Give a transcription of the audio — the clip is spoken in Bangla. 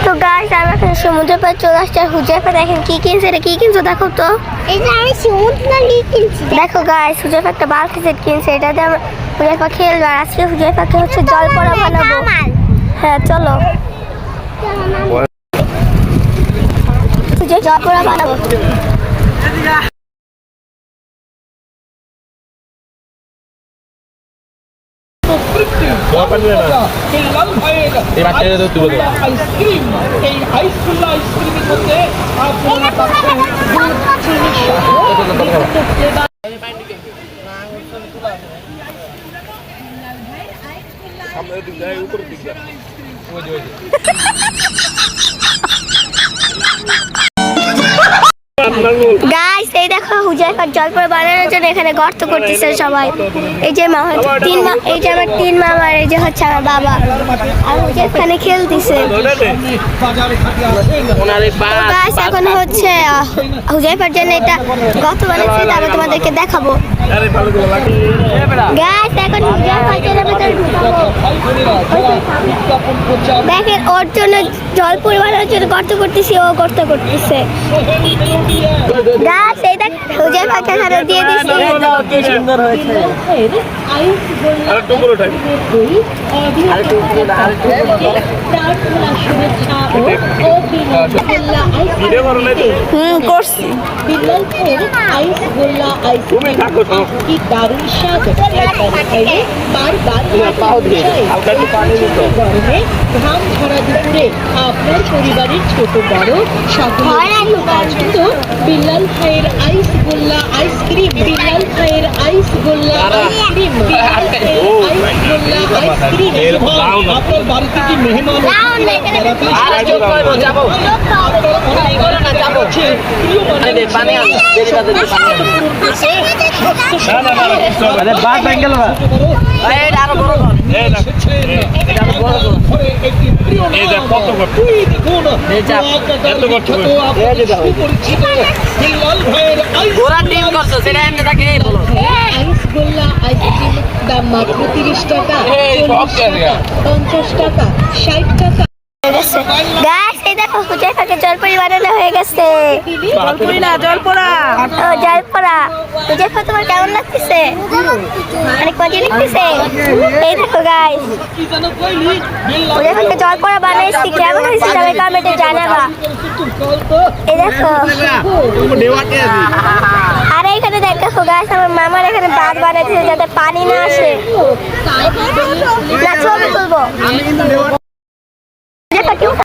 তো গাইস আমরা এখন সমুদ্রের পাড়ে চলে আসছি। আর হুজাইফা দেখেন কি কিনছে, এটা কি কিনছো দেখো তো। এটা আমি সমুদ্র নিয়ে কিনছি। দেখো গাইস হুজাইফা একটা বালতি সেট কিনছে, এটা দিয়ে আমরা হুজাইফা খেলবে। আর আজকে হুজাইফাকে হচ্ছে জল পড়া বানাবো। হ্যাঁ চলো হুজাইফা জল পড়া বানাবো। গাইস এই দেখো হুজাইফার জল পড়া বানানোর জন্য এখানে গর্ত করতেছে সবাই। এই যে মা তিন মা, এই যে আমার তিন মামা, আর এই যে হচ্ছে আমার বাবা। আর হুজাইফা এখানে খেলতেছে। গাইস এখন হচ্ছে হুজাইফার জন্য এটা গর্ত বানাচ্ছি, তারপর তোমাদেরকে দেখাবো। গাইস এখন হুজাইফার জন্য ভিতরে ঢুকাবো। দেখেন ওর জন্য জল পরিবারের জন্য গর্ত করতেছি, ও গর্ত করতেছে। গাছ এই দেখ হুজাইফাকে এখানে দিয়ে দিছি। কি সুন্দর হয়েছে। আরেকটু উপরে উঠাই। ভিডিও করো নাই তো? করছি। তুমি থাকো তো। কি দারুণ স্বাদ, একবার খাইলে বারবার হালকা একটু পানি দিতে হবে। গরমে ঘাম ঝরা দুপুরে আপনার পরিবারের ছোট বড় সকলের পছন্দ বিল্লাল ভাইয়ের আইস গোল্লা আইসক্রিম। বিল্লাল ভাইয়ের আইস গোল্লা আইসক্রিম। বিল্লাল ভাইয়ের আইস গোল্লা আইসক্রিম। আপনার বাড়িতে কি মেহমান দাম মাত্র 30 টাকা, 50 টাকা, 60 টাকা। গাছ এই দেখো হুজাইফাকে জলপরি বানানো হয়ে গেছে। জলপরি না জলপড়া। ও জলপরা। হুজাইফা তোমার কেমন লাগতেছে? অনেক মজা লাগতেছে। এই দেখো গাইস হুজাইফাকে জলপরা বানাইছি, কেমন হয়েছে সবাই কমেন্টে জানাবা। এই দেখো আর এখানে দেখো গাছ আমার মামার এখানে বাঁধ বানাইছে যাতে পানি না আসে। না ছবি তুলবো।